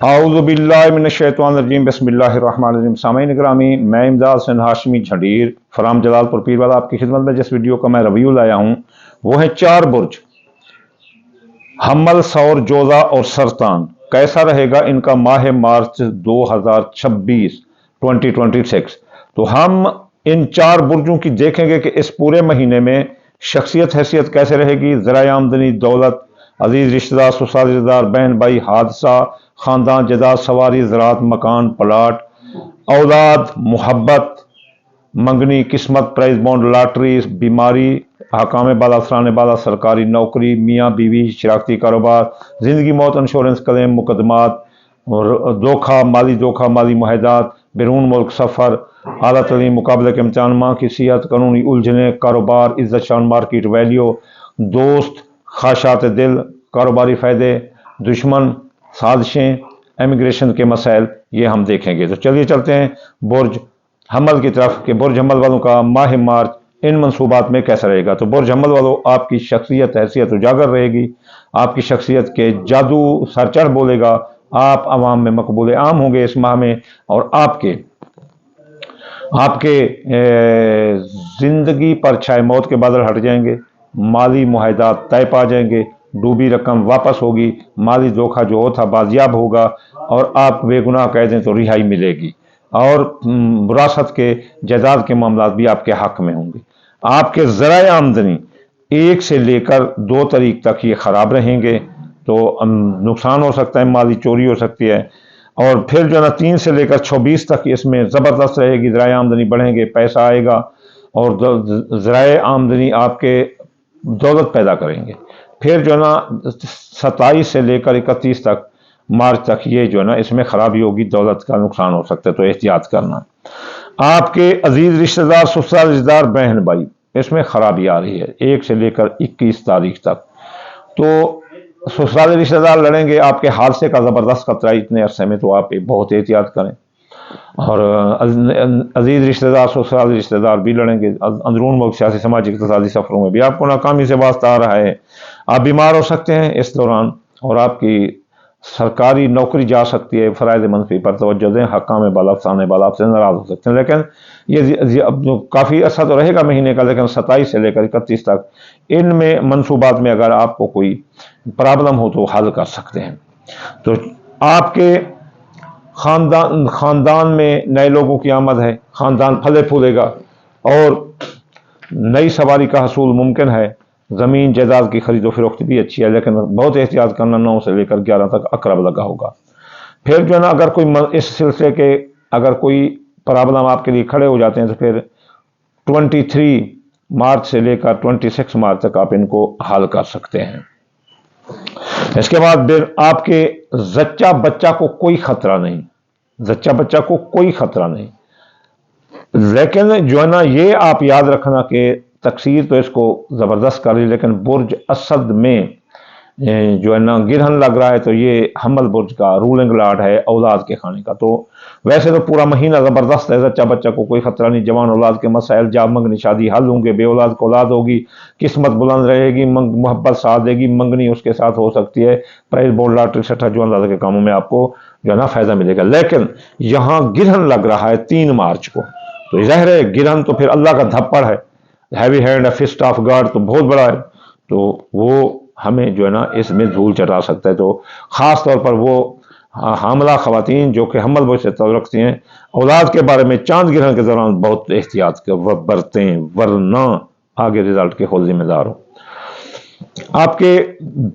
आऊज़ुबिल्लाहि मिनश्शैतानिर्रजीम बिस्मिल्लाहिर्रहमानिर्रहीम। सामईन गिरामी, मैं इमदाद हुसैन हाशमी झंडीर फराम जलालपुर पीरवाला आपकी खिदमत में जिस वीडियो का मैं रिव्यू लाया हूँ वो है 4 बुर्ज हम्मल, सौर, जोजा और सरतान। कैसा रहेगा इनका माह मार्च 2026 2026। तो हम इन 4 बुर्जों की देखेंगे कि इस पूरे महीने में शख्सियत हैसियत कैसे रहेगी, ज़राए आमदनी, दौलत, अजीज रिश्तेदार, ससुराल रिश्तेदार, बहन भाई, हादसा, खानदान, जदाद, सवारी, ज़रात, मकान, प्लाट, औलाद, मोहब्बत, मंगनी, किस्मत, प्राइज बॉन्ड, लॉटरी, बीमारी, हकाम बाला, सराने बाला, सरकारी नौकरी, मियाँ बीवी, शराकती कारोबार, जिंदगी मौत, इंश्योरेंस क्लेम, मुकदमात, धोखा, माली मुआहदात, बैरून मुल्क सफ़र, आला तलीम, मुकाबले के इम्तहान, माँ की सेहत, कानूनी उलझने, कारोबार, इज्जत शान, मार्केट वैल्यू, दोस्त, ख्वाहिशात दिल, कारोबारी फ़ायदे, दुश्मन, साजिशें, इमिग्रेशन के मसाइल, ये हम देखेंगे। तो चलिए चलते हैं बुर्ज हम्मल की तरफ कि बुर्ज हम्मल वालों का माह मार्च इन मंसूबात में कैसा रहेगा। तो बुर्ज हम्मल वालों, आपकी शख्सियत हैसियत उजागर रहेगी, आपकी शख्सियत के जादू सरचढ़ बोलेगा, आप आवाम में मकबूल आम होंगे इस माह में, और आपके जिंदगी पर छाए मौत के बादल हट जाएंगे, माली मुआहदात तय पा जाएंगे, डूबी रकम वापस होगी, माली धोखा जो था बाजियाब होगा, और आप बेगुनाह कह दें तो रिहाई मिलेगी, और विरासत के जायदाद के मामला भी आपके हक में होंगे। आपके ज़राए आमदनी 1 से लेकर 2 तारीख तक ये ख़राब रहेंगे, तो नुकसान हो सकता है, माली चोरी हो सकती है। और फिर जो है ना 3 से लेकर 26 तक इसमें ज़बरदस्त रहेगी, ज़राए आमदनी बढ़ेंगे, पैसा आएगा, और ज़राए आमदनी आपके दौलत पैदा करेंगे। फिर जो है ना 27 से लेकर 31 तक मार्च तक ये जो है ना इसमें खराबी होगी, दौलत का नुकसान हो सकता है, तो एहतियात करना। आपके अजीज रिश्तेदार, ससुराल रिश्तेदार, बहन भाई, इसमें खराबी आ रही है 1 से लेकर 21 तारीख तक। तो ससुराल रिश्तेदार लड़ेंगे, आपके हादसे का ज़बरदस्त खतरा इतने अरसे में, तो आप बहुत एहतियात करें। और अजीज रिश्तेदार, ससुराल रिश्तेदार भी लड़ेंगे, अंदरून मुल्क सियासी समाजी इक़्तिसादी सफ़रों में भी आपको नाकामी से वास्ता आ रहा है। आप बीमार हो सकते हैं इस दौरान, और आपकी सरकारी नौकरी जा सकती है। फ़राइज़ मनफी पर तवज्जो दें, हकाम बाला, साने बाला आपसे नाराज़ हो सकते हैं, लेकिन ये अब काफ़ी अच्छा तो रहेगा महीने का, लेकिन 27 से लेकर 31 तक इनमें मनसूबात में अगर आपको कोई प्रॉब्लम हो तो हल कर सकते हैं। तो आपके खानदान में नए लोगों की आमद है, खानदान फले फूलेगा, और नई सवारी का हसूल मुमकिन है। ज़मीन जायदाद की खरीदो फरोख्त भी अच्छी है, लेकिन बहुत एहतियात करना। 9 से लेकर 11 तक अकरब लगा होगा। फिर जो है ना अगर कोई इस सिलसिले के अगर कोई प्रॉब्लम आपके लिए खड़े हो जाते हैं, तो फिर 23 मार्च से लेकर 26 मार्च तक आप इनको हल कर सकते हैं। इसके बाद फिर आपके जच्चा बच्चा को कोई खतरा नहीं, जच्चा बच्चा को कोई खतरा नहीं, लेकिन जो है ना ये आप याद रखना कि तकसीर तो इसको ज़बरदस्त कर रही, लेकिन बुर्ज असद में जो है ना गिरहन लग रहा है, तो ये हम्मल बुर्ज का रूलिंग लॉर्ड है औलाद के खाने का। तो वैसे तो पूरा महीना ज़बरदस्त है, जच्चा बच्चा को कोई खतरा नहीं, जवान औलाद के मसाइल, जाब मंगनी शादी हल होंगे, बे औलाद को औलाद होगी, किस्मत बुलंद रहेगी, मोहब्बत साथ देगी, मंगनी उसके साथ हो सकती है, प्राइज बोर्ड, लॉटरी, छठा जो अंदाजा के कामों में आपको जो है ना फ़ायदा मिलेगा। लेकिन यहाँ गिरहन लग रहा है 3 मार्च को, तो ज़ाहिर है गिरहन तो फिर अल्लाह का धप्पड़ है, heavy hand, fist of God, तो बहुत बड़ा है, तो वो हमें जो है ना इसमें धूल चटा सकता है। तो ख़ास तौर पर वो हामला ख़वातीन जो कि हम्मल बुर्ज से ताल्लुक़ रखती हैं, औलाद के बारे में चांद गिरहन के दौरान बहुत एहतियात बरतें, वरना आगे रिजल्ट के खुद जिम्मेदार हो। आपके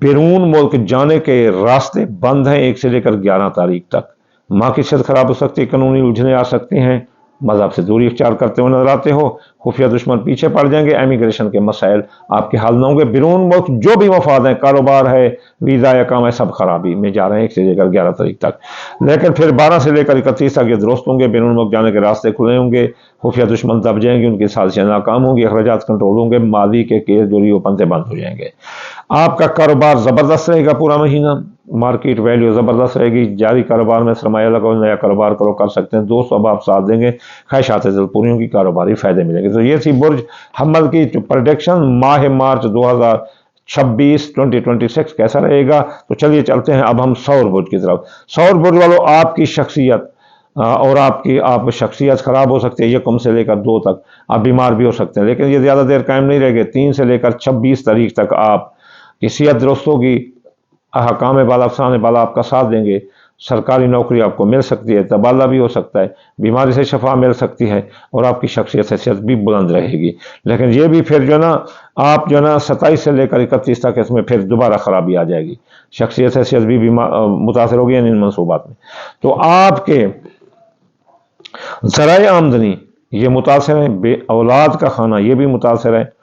बैरून मुल्क जाने के रास्ते बंद हैं 1 से लेकर 11 तारीख तक। माँ की सेहत खराब हो सकती है, कानूनी उलझने आ सकती हैं, मज़हब से दूरी इख्तियार करते हुए नजर आते हो, खुफिया दुश्मन पीछे पड़ जाएंगे, इमिग्रेशन के मसाइल आपके हल न होंगे, बैरून मुल्क जो भी मफाद हैं, कारोबार है, वीज़ा या काम है, सब खराबी में जा रहे हैं 1 से लेकर 11 तारीख तक। लेकिन फिर 12 से लेकर 31 तक ये दुरुस्त होंगे, बैरून मुल्क जाने के रास्ते खुले होंगे, खुफिया दुश्मन दब जाएंगे, उनकी साजिशें नाकाम होंगी, अखराजात कंट्रोल होंगे, माली के केस जो रिओपन से बंद हो जाएंगे। आपका कारोबार ज़बरदस्त रहेगा पूरा महीना, मार्केट वैल्यू ज़बरदस्त रहेगी, जारी कारोबार में सरमाया लगाओ, नया कारोबार करो, कर सकते हैं, दोस्त अब आप साथ देंगे, ख्वाहिशात दिल पूरी होंगी, कारोबारी फ़ायदे मिलेंगे। तो ये थी बुर्ज हम्मल की प्रेडिक्शन माह मार्च 2026 कैसा रहेगा। तो चलिए चलते हैं अब हम सौर बुर्ज की तरफ। सौर बुर्ज वालों, आपकी शख्सियत और आप शख्सियत खराब हो सकती है 1 से लेकर 2 तक, आप बीमार भी हो सकते हैं, लेकिन ये ज़्यादा देर कायम नहीं रहेंगे। 3 से लेकर 26 तारीख तक आपकी सेहत दुरुस्त होगी, अहकाम बाला अफसान बाला आपका साथ देंगे, सरकारी नौकरी आपको मिल सकती है, तबादला भी हो सकता है, बीमारी से शफा मिल सकती है और आपकी शख्सियत हैसियत भी बुलंद रहेगी। लेकिन ये भी फिर जो ना आप जो ना 27 से लेकर 31 तक इसमें फिर दोबारा खराबी आ जाएगी, शख्सियत हैसियत भी मुतासर होगी इन मनसूबात में। तो आपके ज़राए आमदनी ये मुतासर है, बे औलाद का खाना ये भी मुतासर है,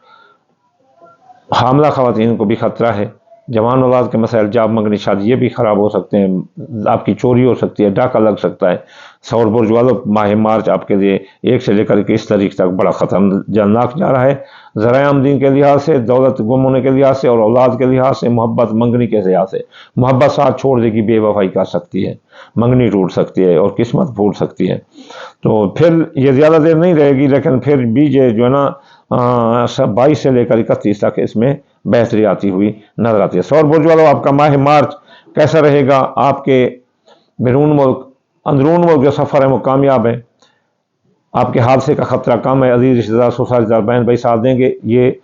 हामला ख़वातीन को भी ख़तरा है, जवान औलाद के मसाइल, जाब मंगनी शादी ये भी ख़राब हो सकते हैं, आपकी चोरी हो सकती है, डाका लग सकता है। सौर बुर्ज वालों, माह मार्च आपके लिए 1 से लेकर 21 तारीख तक बड़ा खतरनाक जा रहा है, ज़राए आमदनी के लिहाज से, दौलत गुम होने के लिहाज से और औलाद के लिहाज से, मोहब्बत मंगनी के लिहाज से। मोहब्बत साथ छोड़ देगी, बेवफाई कर सकती है, मंगनी टूट सकती है और किस्मत फूट सकती है। तो फिर ये ज़्यादा देर नहीं रहेगी, लेकिन फिर भी ये जो है ना 22 से लेकर 31 तक इसमें बेहतरी आती हुई नजर आती है। सौर बुर्ज वालों, आपका माह मार्च कैसा रहेगा। आपके बैरून मुल्क अंदरून मुल्क जो सफ़र है वो कामयाब है, आपके हादसे का खतरा कम है, अजीज रिश्तेदार सोसाइटीदार बहन भाई साथ देंगे। ये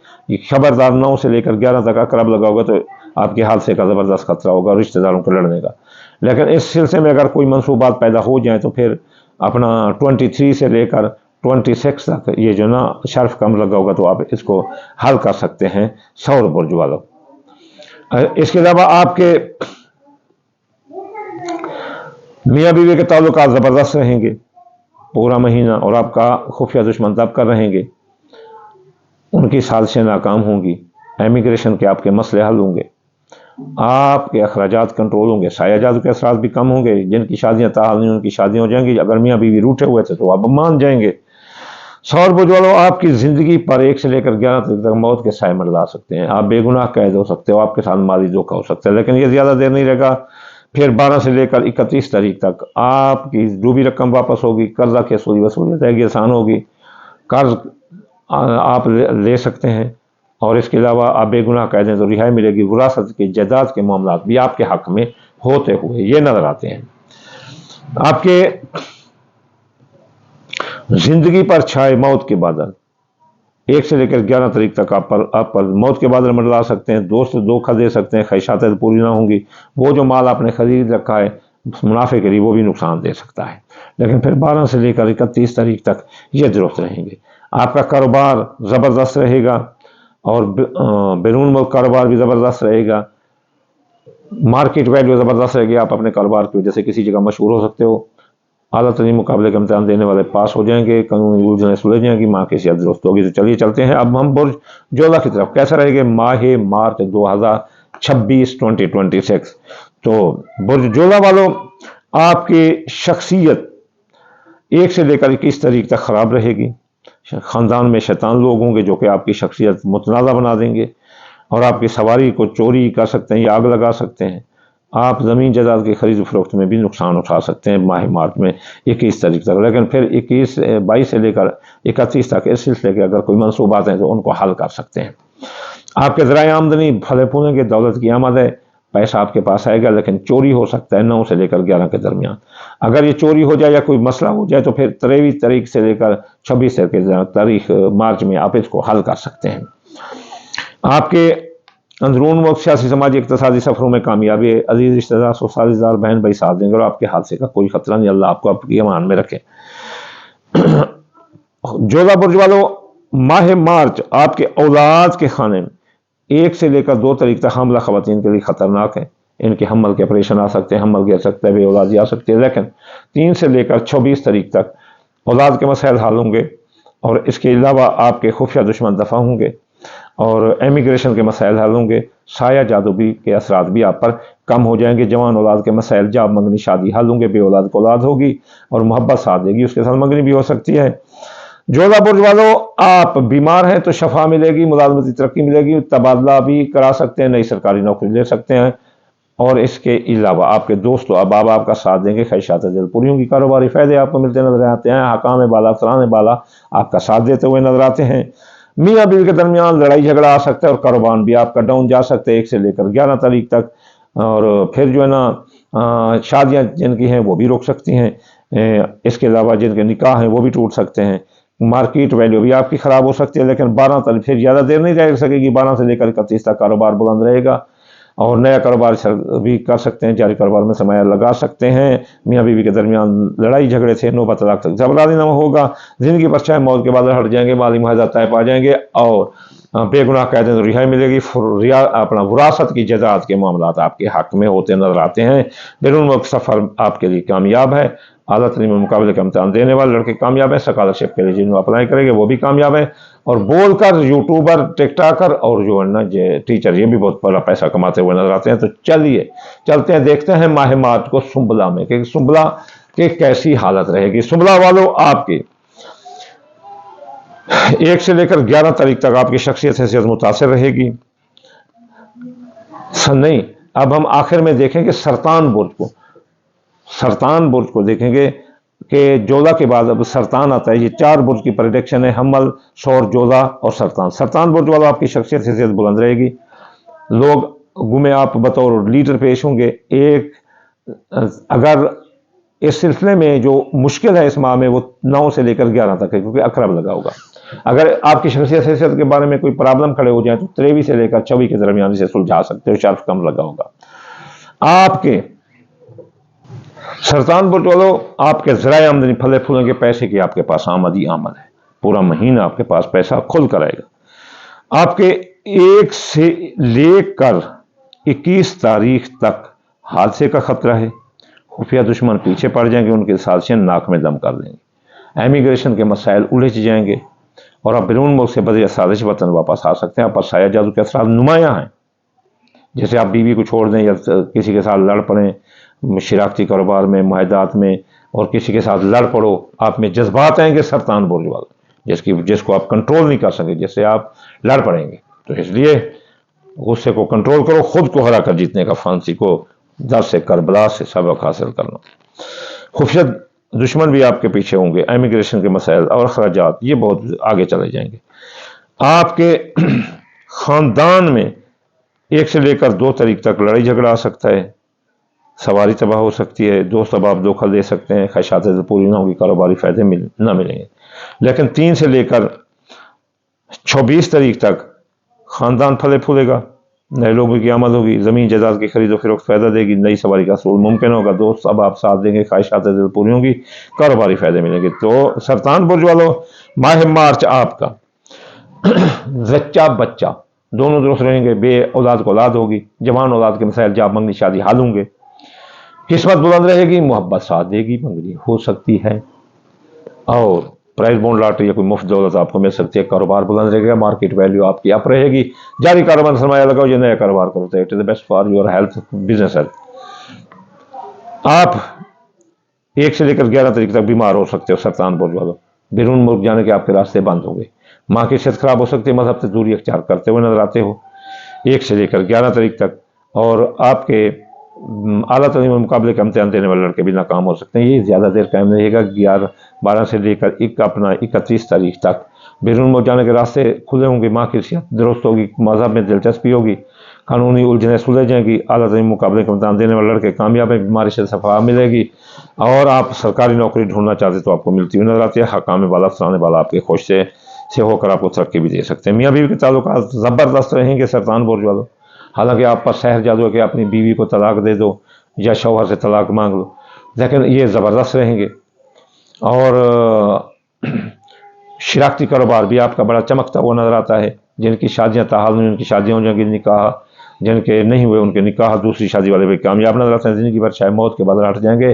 खबरदार 9 से लेकर 11 तक अकरब लगा होगा तो आपके हादसे का ज़बरदस्त खतरा होगा रिश्तेदारों को लड़ने का। लेकिन इस सिलसिले में अगर कोई मनसूबात पैदा हो जाए तो फिर अपना 23 से लेकर 26 तक ये जो ना शर्फ कम लगा होगा तो आप इसको हल कर सकते हैं सौर बुर्ज वालों। इसके अलावा आपके मियाँ बीवी के ताल्लुकात ज़बरदस्त रहेंगे पूरा महीना, और आपका खुफिया दुश्मन तब कर रहेंगे, उनकी साजिशें नाकाम होंगी, एमिग्रेशन के आपके मसले हल होंगे, आपके अखराजात कंट्रोल होंगे, सायाजात के असरात भी कम होंगे, जिनकी शादियां ताहाल नहीं उनकी शादियां हो जाएंगी, अगर मियाँ बीवी रूठे हुए थे तो आप मान जाएंगे। सौर बुर्ज वालों, आपकी ज़िंदगी पर 1 से लेकर 11 तक मौत के साए मंडला सकते हैं, आप बेगुनाह कैद हो सकते हो, आपके साथ माली धोखा हो सकता है, लेकिन ये ज़्यादा देर नहीं रहेगा। फिर 12 से लेकर 31 तारीख तक आपकी डूबी रकम वापस होगी, कर्जा की वसूलियत रहेगी, आसान होगी, कर्ज आप ले सकते हैं, और इसके अलावा आप बेगुनाह कह दें तो रिहाई मिलेगी। विरासत के जायदाद के मामला भी आपके हक में होते हुए ये नजर आते हैं। आपके जिंदगी पर छाए मौत के बादल 1 से लेकर 11 तारीख तक आप पर मौत के बादल मंडला सकते हैं, दोस्त धोखा दे सकते हैं, ख्वाहिशातें पूरी ना होंगी, वो जो माल आपने खरीद रखा है मुनाफे के लिए वो भी नुकसान दे सकता है। लेकिन फिर 12 से लेकर 31 तारीख तक ये दुरुस्त रहेंगे। आपका कारोबार ज़बरदस्त रहेगा और बैरून मुल्क कारोबार भी ज़बरदस्त रहेगा, मार्केट वैल्यू ज़बरदस्त रहेगी, आप अपने कारोबार की वजह से किसी जगह मशहूर हो सकते हो, आला तरीन मुकाबले का इम्तहान देने वाले पास हो जाएंगे, कानूनी उलझनें सुलझ जाएंगी, माँ की सेहत दुरुस्त होगी। तो चलिए चलते हैं अब हम बुर्ज जोला की तरफ। कैसा रहेगा माह मार्च 2026। तो बुर्ज जोला वालों, आपकी शख्सियत 1 से लेकर 21 तारीख तक खराब रहेगी, ख़ानदान में शैतान लोग होंगे जो कि आपकी शख्सियत मुतनाज़ा बना देंगे और आपकी सवारी को चोरी कर सकते हैं या आग लगा सकते हैं। आप ज़मीन जायदाद की खरीद फरोख्त में भी नुकसान उठा सकते हैं माह मार्च में 21 तारीख तक। लेकिन फिर 22 से लेकर 31 तक इस सिलसिले के अगर कोई मनसूबात हैं तो उनको हल कर सकते हैं। आपके ज़राए आमदनी फले फूलेंगे, दौलत की आमद है, पैसा आपके पास आएगा, लेकिन चोरी हो सकता है 9 से लेकर 11 के दरमियान। अगर ये चोरी हो जाए या कोई मसला हो जाए तो फिर 23 तारीख से लेकर 26 तारीख मार्च में आप इसको हल कर सकते हैं। आपके अंदरून मुल्क सियासी समाजी इक़्तिसादी सफ़रों में कामयाबी है, अजीज रिश्तेदार सोसाइटीदार बहन भाई साथ देंगे और आपके हादसे का कोई खतरा नहीं, अल्लाह आपको आपकी अमान में रखे। जोला बुर्ज वालों, माह मार्च आपके औलाद के खाने में 1 से लेकर 2 तारीख तक हमला ख़वातीन के लिए ख़तरनाक है, इनके हमल के ऑपरेशन आ सकते हैं, हमल गिर सकते हैं, बे औलादी आ सकती है। लेकिन 3 से लेकर 26 तारीख तक औलाद के मसाइल हल होंगे और इसके अलावा आपके खुफिया दुश्मन दफ़ा होंगे और एमिग्रेशन के मसाइल हल होंगे, साया जादूबी के असरात भी आप पर कम हो जाएंगे, जवान औलाद के मसाइल, जाब मंगनी शादी हल होंगे, बे औलाद को औलाद होगी और मोहब्बत साथ देगी, उसके साथ मंगनी भी हो सकती है। जोला बुर्ज वालों, आप बीमार हैं तो शफा मिलेगी, मुलाजमती तरक्की मिलेगी, तबादला भी करा सकते हैं, नई सरकारी नौकरी ले सकते हैं और इसके अलावा आपके दोस्त अब आपका साथ देंगे, ख्वाहिशात दिल पूरी होंगी, कारोबारी फ़ायदे आपको मिलते नजर आते हैं, हकाम बाला अफसरान बाला आपका साथ देते हुए नजर आते हैं। मियाँ बीवी के दरमियान लड़ाई झगड़ा आ सकता है और कारोबार भी आपका डाउन जा सकता है 1 से लेकर 11 तारीख तक। और फिर जो है ना शादियाँ जिनकी हैं वो भी रुक सकती हैं। इसके अलावा जिनके निकाह हैं वो भी टूट सकते हैं। मार्केट वैल्यू भी आपकी ख़राब हो सकती है, लेकिन 12 तारीख फिर ज़्यादा देर नहीं रह सकेगी। 12 से लेकर 31 तक कारोबार बुलंद रहेगा और नया कारोबार भी कर सकते हैं, जारी कारोबार में सरमाया लगा सकते हैं। मियाँ बीवी के दरमियान लड़ाई झगड़े से 9 तलाक तक जबरदस्ती होगा। ज़िंदगी पर चाहे मौत के बाद हट जाएंगे, माली मुआवजा तय पा जाएंगे और बेगुनाह कैद तो रिहाई मिलेगी। अपना विरासत की जायदाद के मामला आपके हक में होते नजर आते हैं। बैरून मुल्क सफ़र आपके लिए कामयाब है। आला तरीन में मुकाबले का इम्तहान देने वाले लड़के कामयाब है। स्कॉलरशिप के लिए जिन्होंने अप्लाई करेंगे वो भी कामयाब है। और बोलकर यूट्यूबर, टिकटॉकर और जो है ना टीचर, ये भी बहुत बड़ा पैसा कमाते हुए नजर आते हैं। तो चलिए चलते हैं, देखते हैं माह मार्च को सुंबला में कि सुंबला की कैसी हालत रहेगी। सुंबला वालों, आपकी 1 से लेकर 11 तारीख तक आपकी शख्सियत हैसियत मुतासर रहेगी। नहीं, अब हम आखिर में देखेंगे सरतान बुर्ज को देखेंगे कि जोधा के बाद अब सरतान आता है। ये 4 बुर्ज की प्रेडिक्शन है, हम्मल, सौर, जोधा और सरतान। सरतान बुर्ज वाला आपकी शख्सियत हैसियत बुलंद रहेगी। लोग गुमे आप बतौर लीडर पेश होंगे। एक अगर इस सिलसिले में जो मुश्किल है इस माह में वो 9 से लेकर 11 तक है, क्योंकि अकरब लगा होगा। अगर आपकी शख्सियत हैसियत के बारे में कोई प्रॉब्लम खड़े हो जाए तो 23 से लेकर 24 के दरमियान इसे सुलझा सकते हो, शर्फ कम लगा होगा। आपके सरतान बुर्ज वालों, आपके ज़राए आमदनी फले फूलेंगे, पैसे की आपके पास आमद ही आमद है। पूरा महीना आपके पास पैसा खुल कर आएगा। आपके 1 से लेकर 21 तारीख तक हादसे का खतरा है। खुफिया दुश्मन पीछे पड़ जाएंगे, उनके साजिशें नाक में दम कर देंगे। एमिग्रेशन के मसाइल उलझ जाएंगे और आप बैरून मुल्क से बदले साजिश वतन वापस आ सकते हैं। आप पर साया जादू के असरात नुमायां हैं। जैसे आप बीवी को छोड़ दें या किसी के साथ लड़ पड़ें शराकती कारोबार में, माहदात में, और किसी के साथ लड़ पड़ो, आप में जज्बात आएंगे सरतान बुर्ज वाले, जिसको आप कंट्रोल नहीं कर सकेंगे, जिससे आप लड़ पड़ेंगे। तो इसलिए गुस्से को कंट्रोल करो, खुद को हरा कर जीतने का फन सीखो, दर से करबला से सबक हासिल करना। खुफिया दुश्मन भी आपके पीछे होंगे। एमिग्रेशन के मसाइल और अखराजात ये बहुत आगे चले जाएंगे। आपके खानदान में 1 से लेकर 2 तारीख तक लड़ाई झगड़ा आ सकता है। सवारी तबाह हो सकती है। दोस्त अब आप धोखा दे सकते हैं। ख्वाहिशातें पूरी ना होगी, कारोबारी फायदे ना मिलेंगे। लेकिन 3 से लेकर 24 तारीख तक खानदान फले फूलेगा। नए लोगों की आमद होगी। ज़मीन जायदाद की खरीदो फरोख्त फायदा देगी। नई सवारी का असूल मुमकिन होगा। दोस्त अब आप साथ देंगे। ख्वाहिशातें दिल पूरी होंगी, कारोबारी फायदे मिलेंगे। तो सरतान बुर्ज वालों, माह मार्च आपका जच्चा बच्चा दोनों दुरुस्त रहेंगे। बे औलाद को औलाद होगी। जवान औलाद के मसाइल, जाब मंगनी, शादी हाल होंगे। किस्मत बुलंद रहेगी। मोहब्बत साथ देगी, मंगनी हो सकती है। और प्राइज बॉन्ड लॉटरी या कोई मुफ्त दौलत आपको मिल सकती है। कारोबार बुलंद रहेगा। मार्केट वैल्यू आपकी अप रहेगी। जारी कारोबार सरमाया लगाओ, ये नया कारोबार करो तो it is the best for your health, business health. आप 1 से लेकर 11 तारीख तक बीमार हो सकते हो सरतान बुर्ज वालों। बैरून मुल्क जाने के आपके रास्ते बंद होंगे। माँ की सेहत खराब हो सकती है। मजहब से दूरी अख्तियार करते हुए नजर आते हो 1 से लेकर 11 तारीख तक। और आपके आला तरीन में मुकाबले का इम्तहान देने वाले लड़के भी नाकाम हो सकते हैं। ये ज़्यादा देर कायम रहेगा। 12 से लेकर 31 तारीख तक बैरून मुल्क जाने के रास्ते खुले होंगे। माँ की सेहत दुरुस्त होगी। मजहब में दिलचस्पी होगी। कानूनी उलझने सुलझ जाएंगी। आला तरीन मुकाबले का इम्तहान देने वाले लड़के कामयाब है। बीमारी से सफा मिलेगी। और आप सरकारी नौकरी ढूंढना चाहते तो आपको मिलती हुई नजर आती है। हकाम वाला, फलाने वाला आपके खुश से होकर आपको तरक्की भी दे सकते हैं। मियाँ बीवी के ताल्लुकात ज़बरदस्त रहेंगे सरतान बुर्ज वालों। हालांकि आप पर सहर जादू है कि अपनी बीवी को तलाक दे दो या शौहर से तलाक मांग लो, लेकिन ये ज़बरदस्त रहेंगे। और शराकती कारोबार भी आपका बड़ा चमकता हुआ नजर आता है। जिनकी शादियां ताहाल हुई उनकी शादियां हो जाएंगी। निकाह जिनके नहीं हुए उनके निकाह दूसरी शादी वाले भी कामयाब नजर आते हैं। जिंदगी भर चाहे मौत के बाद हट जाएंगे।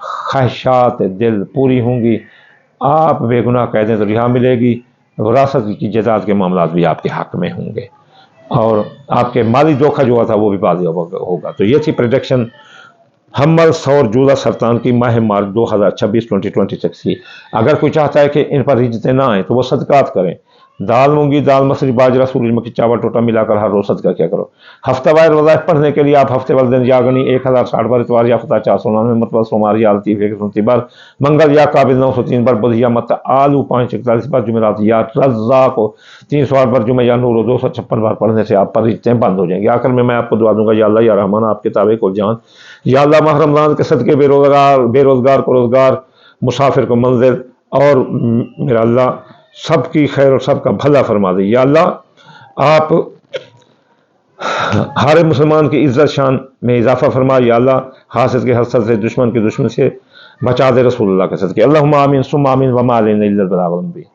ख्वाहिशात दिल पूरी होंगी। आप बेगुनाह कह दें तो रिहा मिलेगी। विरासत की जायदाद के मामला भी आपके हक में होंगे। और आपके माली धोखा जो था वो भी बाजी होगा। तो ये थी प्रेडिक्शन हम्मल, सौर, जूला, सरतान की माह मार्च 2026 2026 की। अगर कोई चाहता है कि इन पर रिजते ना आए तो वो सदकात करें। दाल मूंगी, दाल मसूरी, बाजरा, सूरजमुखी, चावल, टोटा मिलाकर हर रोज सदका क्या करो। हफ्तावार वज़ाइफ पढ़ने के लिए आप हफ्ते वाले दिन यागनी 1060 बार, इतवार या खुदा 499 मतलब, सोमवार या लतीफ़ 129 बार, मंगल या काबिल 903 बार, बुध या मत आलू 541 बार, जुमेरात या रज़्ज़ा को 308 बार, जुमे या नूर 256 बार पढ़ने से आप पर रिश्ते बंद हो जाएंगे। आखिर में मैं आपको दुआ दूंगा, या अल्लाह या रहमान आपके ताबे को जान, या अल्लाह माह रमज़ान के सदके बेरोज़गार को रोज़गार, मुसाफिर को मंजिल, और मेरा अल्लाह सबकी खैर और सबका भला फरमा दे। या अल्लाह आप हर मुसलमान की इज्जत शान में इजाफा फरमा। या अल्लाह हासिद के हसद से, दुश्मन के दुश्मन से बचा दे रसूलुल्लाह के सदके। अल्लाहुम्मा आमीन सुम्मा आमीन वमा अलैना इल्लल बलागुल मुबीन।